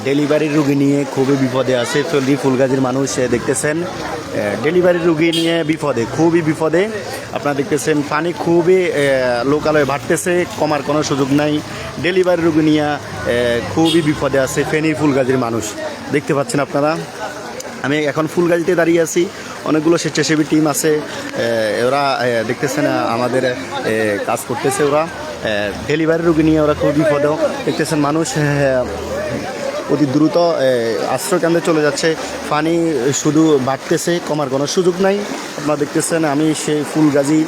Delivery রুগী নিয়ে খুবই বিপদে আছে চল্লি ফুলগাজীর মানুষ দেখতেছেন। ডেলিভারি রুগী নিয়ে বিপদে, খুবই বিপদে। আপনারা দেখতেছেন পানি খুবই লোকালয়ে বাড়তেছে, কমার কোনো সুযোগ নাই। ডেলিভারি রুগী নিয়ে খুবই বিপদে আছে ফেনীর ফুলগাজীর মানুষ, দেখতে পাচ্ছেন আপনারা। আমি এখন ফুলগাজীতে দাঁড়িয়ে আছি, অনেকগুলো স্বেচ্ছাসেবী টিম আছে, ওরা দেখতেছেন আমাদের কাজ করতেছে। ওরা ডেলিভারি রুগী নিয়ে ওরা খুব বিপদে দেখতেছেন। মানুষ অতি দ্রুত আশ্রয়কেন্দ্রে চলে যাচ্ছে। পানি শুধু বাড়তেছে, কমার কোনো সুযোগ নাই। আপনারা দেখতেছেন আমি সেই ফুলগাজী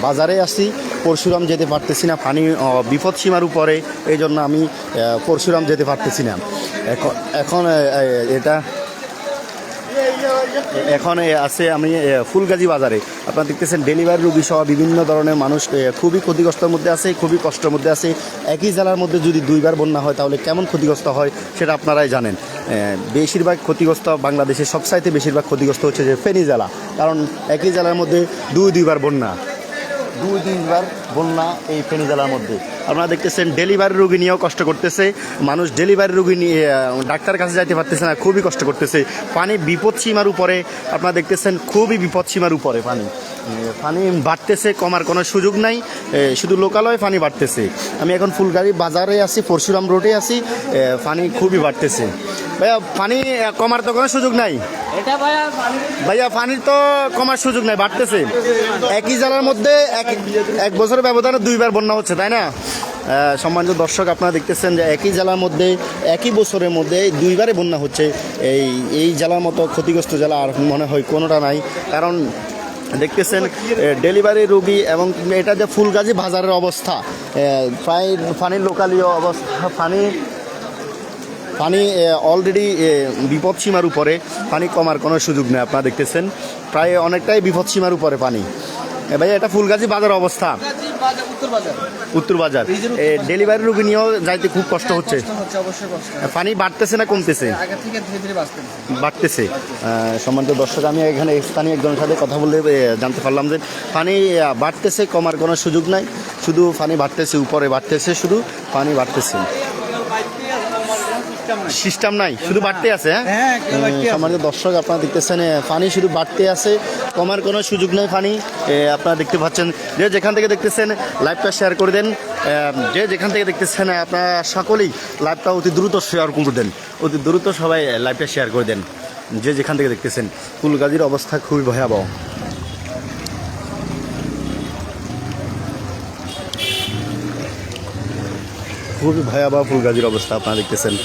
বাজারে আছি, পরশুরাম যেতে পারতেছি না, পানি বিপদ সীমার উপরে, এই জন্য আমি পরশুরাম যেতে পারতেছি না। এখন এখন আছে আমি ফুলগাজী বাজারে। আপনারা দেখতেছেন ডেলিভারি রুগী সহ বিভিন্ন ধরনের মানুষ খুবই ক্ষতিগ্রস্তের মধ্যে আছে, খুবই কষ্টের মধ্যে আছে। একই জেলার মধ্যে যদি দুইবার বন্যা হয় তাহলে কেমন ক্ষতিগ্রস্ত হয় সেটা আপনারাই জানেন। বেশিরভাগ ক্ষতিগ্রস্ত বাংলাদেশের সবচাইতে বেশিরভাগ ক্ষতিগ্রস্ত হচ্ছে যে ফেনী জেলা, কারণ একই জেলার মধ্যে দুইবার বন্যা এই ফেনী জেলার মধ্যে। আপনারা দেখতেছেন ডেলিভারি রুগী নিয়েও কষ্ট করতেছে মানুষ, ডেলিভারি রুগী নিয়ে ডাক্তার কাছে যাইতে পারতেছে না, খুবই কষ্ট করতেছে। পানি বিপদ সীমার উপরে, আপনারা দেখতেছেন খুবই বিপদ সীমার উপরে পানি বাড়তেছে, কমার কোনো সুযোগ নাই। শুধু লোকালয়ে পানি বাড়তেছে। আমি এখন ফুলগাজী বাজারে আছি, পরশুরাম রোডে আছি, পানি খুবই বাড়তেছে। ভাইয়া পানি কমার তো কোনো সুযোগ নাই। ভাইয়া পানির তো কমার সুযোগ নাই, বাড়তেছে। একই জেলার মধ্যে এক বছরের ব্যবধানে দুইবার বন্যা হচ্ছে, তাই না? সম্মানিত দর্শক, আপনারা দেখতেছেন যে একই জেলার মধ্যে একই বছরের মধ্যে দুইবারে বন্যা হচ্ছে। এই জেলার মতো ক্ষতিগ্রস্ত জেলা আর মনে হয় কোনোটা নাই। কারণ দেখতেছেন ডেলিভারি রোগী এবং এটা যে ফুলগাজী বাজারের অবস্থা, প্রায় পানির লোকালীয় অবস্থা, পানি অলরেডি বিপদ সীমার উপরে, পানি কমার কোনো সুযোগ নেই। আপনারা দেখতেছেন প্রায় অনেকটাই বিপদ সীমার উপরে পানি। ভাই এটা ফুলগাজী বাজার অবস্থা, উত্তর বাজার। ডেলিভারি রুগী নিয়েও যাইতে খুব কষ্ট হচ্ছে। পানি বাড়তেছে না কমতেছে? বাড়তেছে। সম্মানিত দর্শক, আমি এখানে স্থানীয় একজনের সাথে কথা বলে জানতে পারলাম যে পানি বাড়তেছে, কমার কোনো সুযোগ নাই। শুধু পানি বাড়তেছে, উপরে বাড়তেছে, শুধু পানি বাড়তেছে, সিস্টেম নাই, শুধু বাড়তে আছে। সম্মানিত দর্শক, আপনারা দেখতেছেন পানি শুধু বাড়তে আছে, কমার কোনো সুযোগ নেই পানি। আপনারা দেখতে পাচ্ছেন, যে যেখান থেকে দেখতেছেন লাইভটা শেয়ার করে দেন। যে যেখান থেকে দেখতেছেন আপনারা সকলেই লাইভটা অতি দ্রুত শেয়ার করে দেন, অতি দ্রুত সবাই লাইভটা শেয়ার করে দেন। যে যেখান থেকে দেখতেছেন, ফুলগাজীর অবস্থা খুবই ভয়াবহ, খুবই ভয়াবহ ফুলগাজীর অবস্থা আপনারা দেখতেছেন।